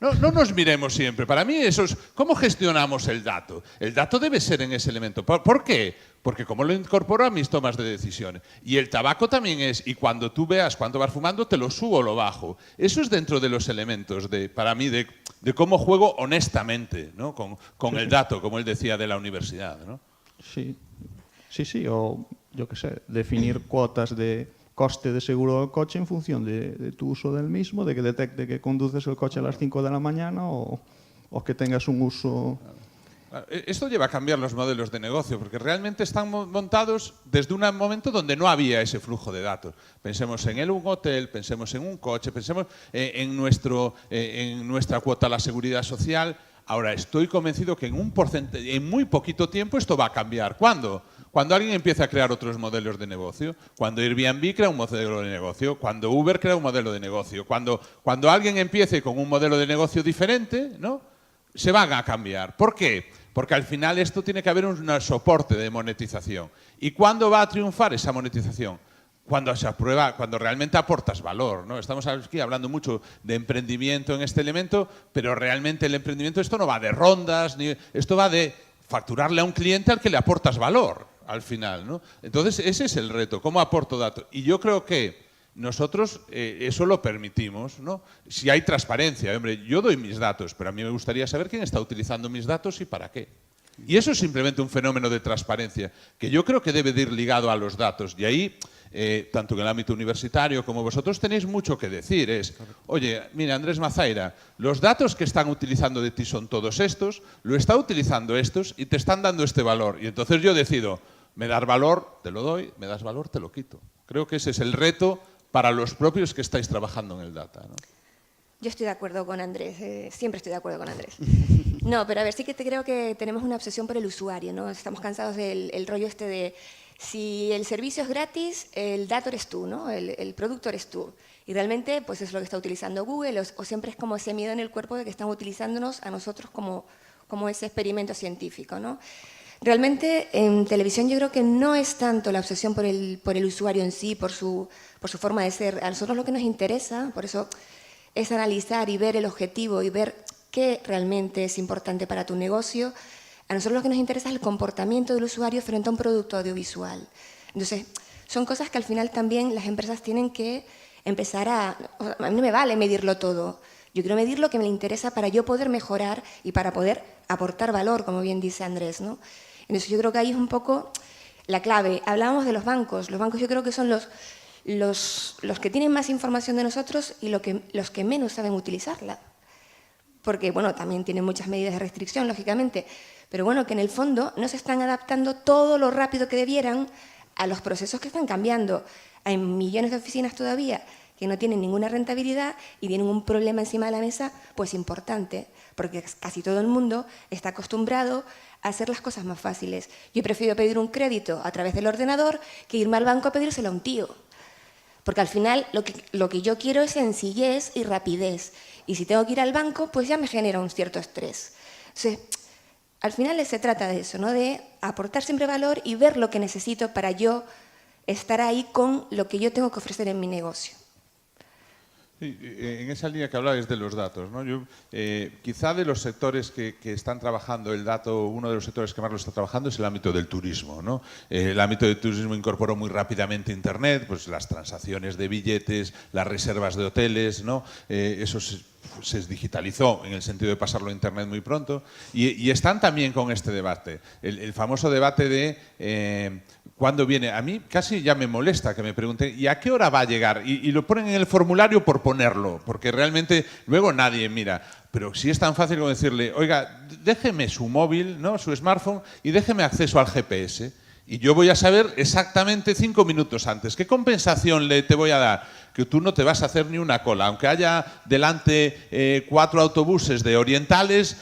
No nos miremos siempre. Para mí eso es cómo gestionamos el dato. El dato debe ser en ese elemento. ¿Por qué? Porque como lo incorporo a mis tomas de decisiones. Y el tabaco también es, y cuando tú veas cuánto vas fumando, te lo subo o lo bajo. Eso es dentro de los elementos, para mí, de cómo juego honestamente, ¿no? con el dato, como él decía, de la universidad, ¿no?
Sí, o yo qué sé, definir cuotas de coste de seguro del coche en función de tu uso del mismo, de que detecte que conduces el coche a las 5 de la mañana o que tengas un uso...
Esto lleva a cambiar los modelos de negocio, porque realmente están montados desde un momento donde no había ese flujo de datos. Pensemos en un hotel, pensemos en un coche, pensemos en nuestra cuota a la seguridad social. Ahora, estoy convencido que en muy poquito tiempo esto va a cambiar. ¿Cuándo? Cuando alguien empieza a crear otros modelos de negocio, cuando Airbnb crea un modelo de negocio, cuando Uber crea un modelo de negocio, cuando alguien empiece con un modelo de negocio diferente, ¿no? Se van a cambiar. ¿Por qué? Porque al final esto tiene que haber un soporte de monetización. ¿Y cuándo va a triunfar esa monetización? Cuando se aprueba, cuando realmente aportas valor, ¿no? Estamos aquí hablando mucho de emprendimiento en este elemento, pero realmente el emprendimiento, esto no va de rondas, esto va de facturarle a un cliente al que le aportas valor al final, ¿no? Entonces, ese es el reto, ¿cómo aporto datos? Y yo creo que nosotros eso lo permitimos, ¿no? Si hay transparencia, hombre, yo doy mis datos, pero a mí me gustaría saber quién está utilizando mis datos y para qué. Y eso es simplemente un fenómeno de transparencia que yo creo que debe de ir ligado a los datos. Y ahí, tanto en el ámbito universitario como vosotros, tenéis mucho que decir. Oye, mira, Andrés Mazaira, los datos que están utilizando de ti son todos estos, lo está utilizando estos y te están dando este valor. Y entonces yo decido, me das valor, te lo doy, me das valor, te lo quito. Creo que ese es el reto para los propios que estáis trabajando en el data, ¿no?
Yo estoy de acuerdo con Andrés, siempre estoy de acuerdo con Andrés. No, pero a ver, sí que creo que tenemos una obsesión por el usuario, ¿no? Estamos cansados del rollo este de si el servicio es gratis, el dato eres tú, ¿no? El producto eres tú. Y realmente, pues es lo que está utilizando Google, o siempre es como ese miedo en el cuerpo de que están utilizándonos a nosotros como ese experimento científico, ¿no? Realmente en televisión yo creo que no es tanto la obsesión por el usuario en sí, por su forma de ser. A nosotros lo que nos interesa, por eso, es analizar y ver el objetivo y ver qué realmente es importante para tu negocio. A nosotros lo que nos interesa es el comportamiento del usuario frente a un producto audiovisual. Entonces, son cosas que al final también las empresas tienen que empezar a mí no me vale medirlo todo. Yo quiero medir lo que me interesa para yo poder mejorar y para poder aportar valor, como bien dice Andrés, ¿no? Entonces yo creo que ahí es un poco la clave. Hablábamos de los bancos. Los bancos yo creo que son los que tienen más información de nosotros y los que menos saben utilizarla. Porque, bueno, también tienen muchas medidas de restricción, lógicamente, pero bueno, que en el fondo no se están adaptando todo lo rápido que debieran a los procesos que están cambiando. Hay millones de oficinas todavía que no tienen ninguna rentabilidad y tienen un problema encima de la mesa, pues importante, porque casi todo el mundo está acostumbrado a hacer las cosas más fáciles. Yo prefiero pedir un crédito a través del ordenador que irme al banco a pedírselo a un tío. Porque al final lo que yo quiero es sencillez y rapidez. Y si tengo que ir al banco, pues ya me genera un cierto estrés. Entonces, al final se trata de eso, ¿no? De aportar siempre valor y ver lo que necesito para yo estar ahí con lo que yo tengo que ofrecer en mi negocio.
Sí, en esa línea que hablabais de los datos, ¿no? Yo, quizá de los sectores que están trabajando el dato, uno de los sectores que más lo está trabajando es el ámbito del turismo, ¿no? El ámbito del turismo incorporó muy rápidamente Internet, pues las transacciones de billetes, las reservas de hoteles, ¿no? Eso se digitalizó en el sentido de pasarlo a Internet muy pronto y están también con este debate, el famoso debate de cuándo viene. A mí casi ya me molesta que me pregunten ¿y a qué hora va a llegar? Y lo ponen en el formulario por ponerlo, porque realmente luego nadie mira. Pero sí es tan fácil como decirle, oiga, déjeme su móvil, ¿no? Su smartphone y déjeme acceso al GPS. Y yo voy a saber exactamente 5 minutos antes. ¿Qué compensación te voy a dar? Que tú no te vas a hacer ni una cola. Aunque haya delante 4 autobuses de orientales,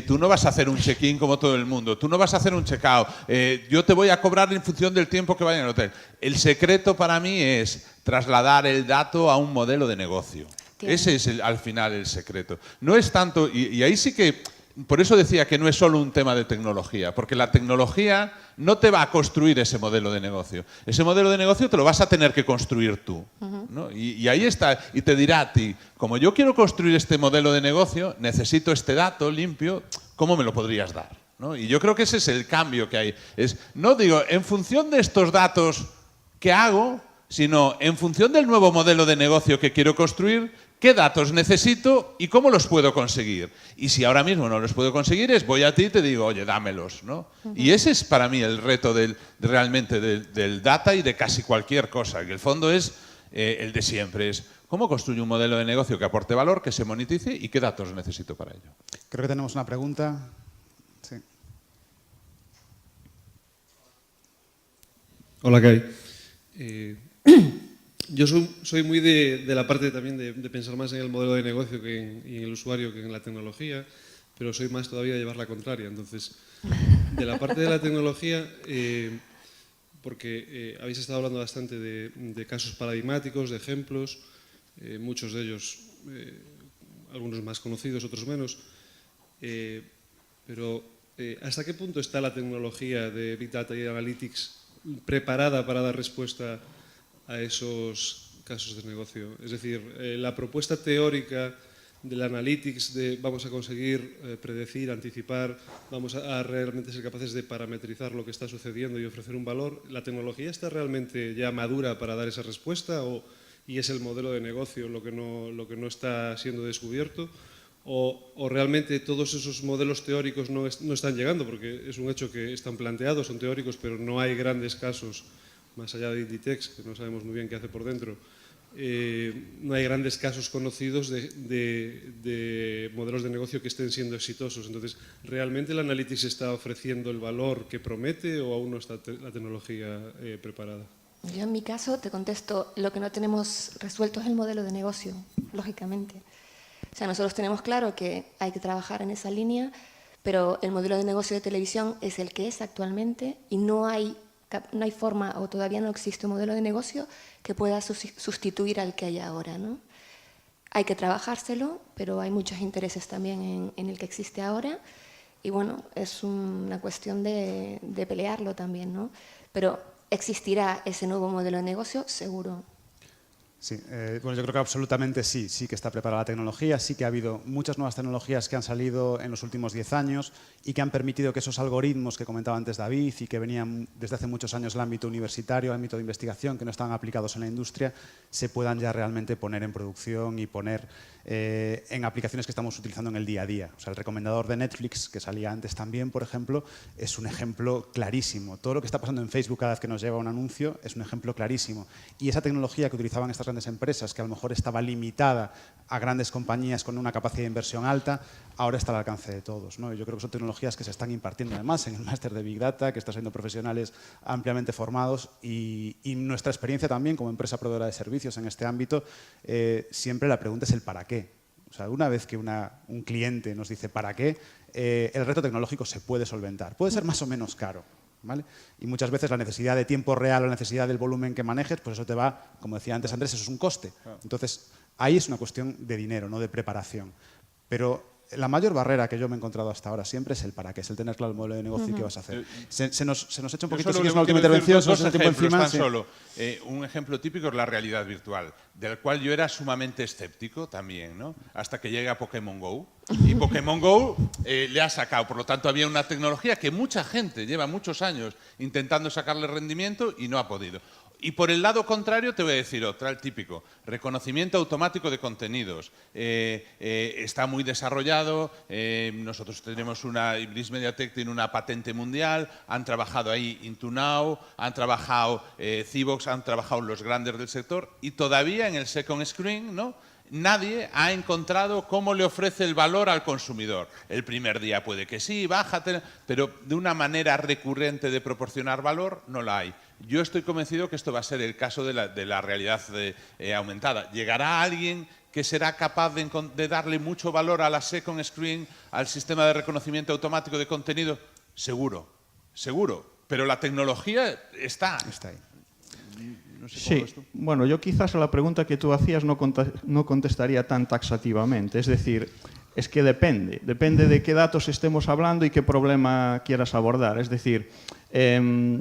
tú no vas a hacer un check-in como todo el mundo. Tú no vas a hacer un check-out. Yo te voy a cobrar en función del tiempo que vaya en el hotel. El secreto para mí es trasladar el dato a un modelo de negocio. Ese es al final el secreto. No es tanto, y ahí sí que... Por eso decía que no es solo un tema de tecnología, porque la tecnología no te va a construir ese modelo de negocio. Ese modelo de negocio te lo vas a tener que construir tú, ¿no? Y ahí está, y te dirá a ti, como yo quiero construir este modelo de negocio, necesito este dato limpio, ¿cómo me lo podrías dar? ¿No? Y yo creo que ese es el cambio que hay. No digo, en función de estos datos, ¿qué hago? Sino en función del nuevo modelo de negocio que quiero construir, ¿qué datos necesito y cómo los puedo conseguir? Y si ahora mismo no los puedo conseguir, voy a ti y te digo, oye, dámelos, ¿no? Y ese es para mí el reto realmente del data y de casi cualquier cosa. Que el fondo es el de siempre, es cómo construyo un modelo de negocio que aporte valor, que se monetice y qué datos necesito para ello.
Creo que tenemos una pregunta. Sí.
Hola, ¿qué hay? Yo soy muy de la parte también de pensar más en el modelo de negocio y en el usuario que en la tecnología, pero soy más todavía de llevar la contraria. Entonces, de la parte de la tecnología, porque habéis estado hablando bastante de casos paradigmáticos, de ejemplos, muchos de ellos, algunos más conocidos, otros menos, pero ¿hasta qué punto está la tecnología de Big Data y Analytics preparada para dar respuesta a esos casos de negocio? Es decir, la propuesta teórica del Analytics de vamos a conseguir predecir, anticipar, vamos a realmente ser capaces de parametrizar lo que está sucediendo y ofrecer un valor, ¿la tecnología está realmente ya madura para dar esa respuesta y es el modelo de negocio lo que no está siendo descubierto? ¿O realmente todos esos modelos teóricos no están llegando? Porque es un hecho que están planteados, son teóricos, pero no hay grandes casos, más allá de Inditex, que no sabemos muy bien qué hace por dentro, no hay grandes casos conocidos de modelos de negocio que estén siendo exitosos. Entonces, ¿realmente el Analytics está ofreciendo el valor que promete o aún no está la tecnología preparada?
Yo en mi caso te contesto, lo que no tenemos resuelto es el modelo de negocio, lógicamente. O sea, nosotros tenemos claro que hay que trabajar en esa línea, pero el modelo de negocio de televisión es el que es actualmente y no hay forma o todavía no existe un modelo de negocio que pueda sustituir al que hay ahora, ¿no? Hay que trabajárselo, pero hay muchos intereses también en el que existe ahora y bueno, es una cuestión de pelearlo también, ¿no? Pero existirá ese nuevo modelo de negocio, seguro.
Sí, bueno, yo creo que absolutamente sí que está preparada la tecnología, sí que ha habido muchas nuevas tecnologías que han salido en los últimos 10 años y que han permitido que esos algoritmos que comentaba antes David y que venían desde hace muchos años del ámbito universitario, ámbito de investigación, que no estaban aplicados en la industria, se puedan ya realmente poner en producción y poner en aplicaciones que estamos utilizando en el día a día. O sea, el recomendador de Netflix, que salía antes también, por ejemplo, es un ejemplo clarísimo. Todo lo que está pasando en Facebook cada vez que nos llega un anuncio es un ejemplo clarísimo. Y esa tecnología que utilizaban estas grandes empresas, que a lo mejor estaba limitada a grandes compañías con una capacidad de inversión alta, ahora está al alcance de todos, ¿no? Y yo creo que son tecnologías que se están impartiendo además en el máster de Big Data, que está siendo profesionales ampliamente formados y nuestra experiencia también como empresa proveedora de servicios en este ámbito, siempre la pregunta es el para qué. O sea, una vez que un cliente nos dice para qué, el reto tecnológico se puede solventar. Puede ser más o menos caro, ¿vale? Y muchas veces la necesidad de tiempo real o la necesidad del volumen que manejes, pues eso te va, como decía antes Andrés, eso es un coste. Entonces, ahí es una cuestión de dinero, no de preparación. Pero la mayor barrera que yo me he encontrado hasta ahora siempre es el para qué, es el tener claro el modelo de negocio y qué vas a hacer. Se nos echa un poquito, si quieres, una última intervención,
dos
el tiempo
ejemplos,
encima.
tan
Sí.
solo. Un ejemplo típico es la realidad virtual, del cual yo era sumamente escéptico también, ¿no? Hasta que llega Pokémon GO. Y Pokémon GO le ha sacado, por lo tanto había una tecnología que mucha gente lleva muchos años intentando sacarle rendimiento y no ha podido. Y por el lado contrario te voy a decir otra, el típico, reconocimiento automático de contenidos. Está muy desarrollado, nosotros tenemos Ibris Mediatek tiene una patente mundial, han trabajado ahí Intunow, han trabajado Civox, han trabajado los grandes del sector y todavía en el second screen, ¿no?, nadie ha encontrado cómo le ofrece el valor al consumidor. El primer día puede que sí, bájate, pero de una manera recurrente de proporcionar valor no la hay. Yo estoy convencido que esto va a ser el caso de la realidad aumentada. Llegará alguien que será capaz de darle mucho valor a la second screen, al sistema de reconocimiento automático de contenido. Seguro, seguro. Pero la tecnología está ahí. No sé cómo ves tú.
Bueno, yo quizás a la pregunta que tú hacías no contestaría tan taxativamente. Es decir, es que depende de qué datos estemos hablando y qué problema quieras abordar. Es decir,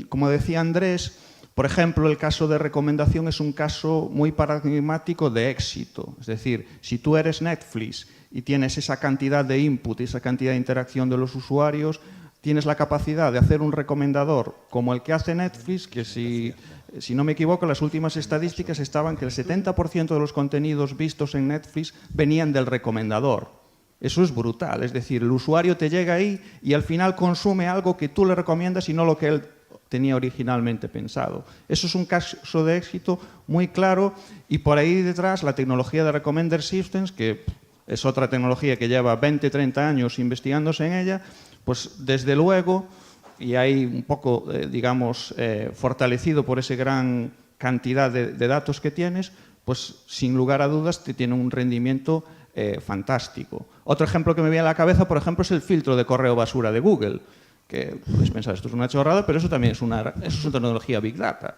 como decía Andrés, por ejemplo, el caso de recomendación es un caso muy paradigmático de éxito. Es decir, si tú eres Netflix y tienes esa cantidad de input y esa cantidad de interacción de los usuarios, tienes la capacidad de hacer un recomendador como el que hace Netflix, que si no me equivoco, las últimas estadísticas estaban que el 70% de los contenidos vistos en Netflix venían del recomendador. Eso es brutal, es decir, el usuario te llega ahí y al final consume algo que tú le recomiendas y no lo que él tenía originalmente pensado. Eso es un caso de éxito muy claro y por ahí detrás la tecnología de Recommender Systems, que es otra tecnología que lleva 20, 30 años investigándose en ella, pues desde luego, y hay un poco, digamos, fortalecido por esa gran cantidad de datos que tienes, pues sin lugar a dudas te tiene un rendimiento fantástico. Otro ejemplo que me viene a la cabeza, por ejemplo, es el filtro de correo basura de Google, que podéis pensar, esto es una chorrada, pero eso también es una tecnología Big Data.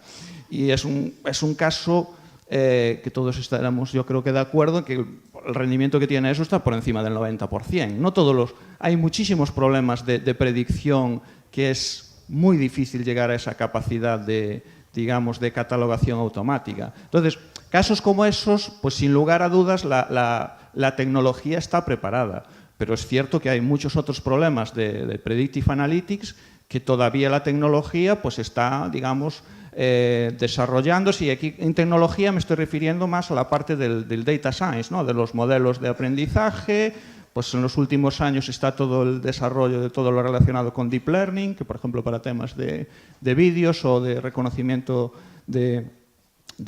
Y es un caso que todos estaremos, yo creo que de acuerdo, en que el rendimiento que tiene eso está por encima del 90%. No todos hay muchísimos problemas de predicción que es muy difícil llegar a esa capacidad de, digamos, de catalogación automática. Entonces, casos como esos, pues sin lugar a dudas, la tecnología está preparada. Pero es cierto que hay muchos otros problemas de Predictive Analytics que todavía la tecnología pues está, digamos, desarrollándose. Y aquí en tecnología me estoy refiriendo más a la parte del data science, ¿no?, de los modelos de aprendizaje. Pues en los últimos años está todo el desarrollo de todo lo relacionado con Deep Learning, que por ejemplo para temas de vídeos o de reconocimiento de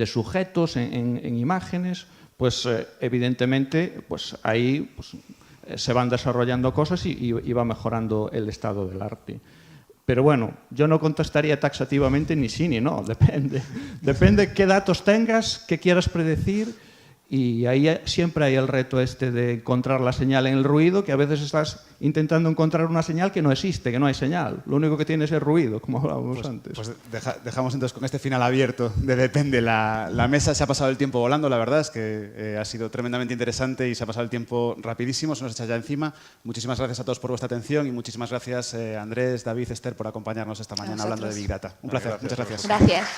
sujetos en imágenes, pues evidentemente pues ahí pues, se van desarrollando cosas y va mejorando el estado del arte. Pero bueno, yo no contestaría taxativamente ni sí ni no, depende. Depende qué datos tengas, qué quieras predecir. Y ahí siempre hay el reto de encontrar la señal en el ruido, que a veces estás intentando encontrar una señal que no existe, que no hay señal. Lo único que tienes es ruido, como hablábamos antes.
Pues dejamos entonces con este final abierto de depende. La mesa se ha pasado el tiempo volando, la verdad es que ha sido tremendamente interesante y se ha pasado el tiempo rapidísimo, se nos echa ya encima. Muchísimas gracias a todos por vuestra atención y muchísimas gracias Andrés, David, Esther por acompañarnos esta mañana hablando de Big Data. Un placer, muchas gracias.
Gracias.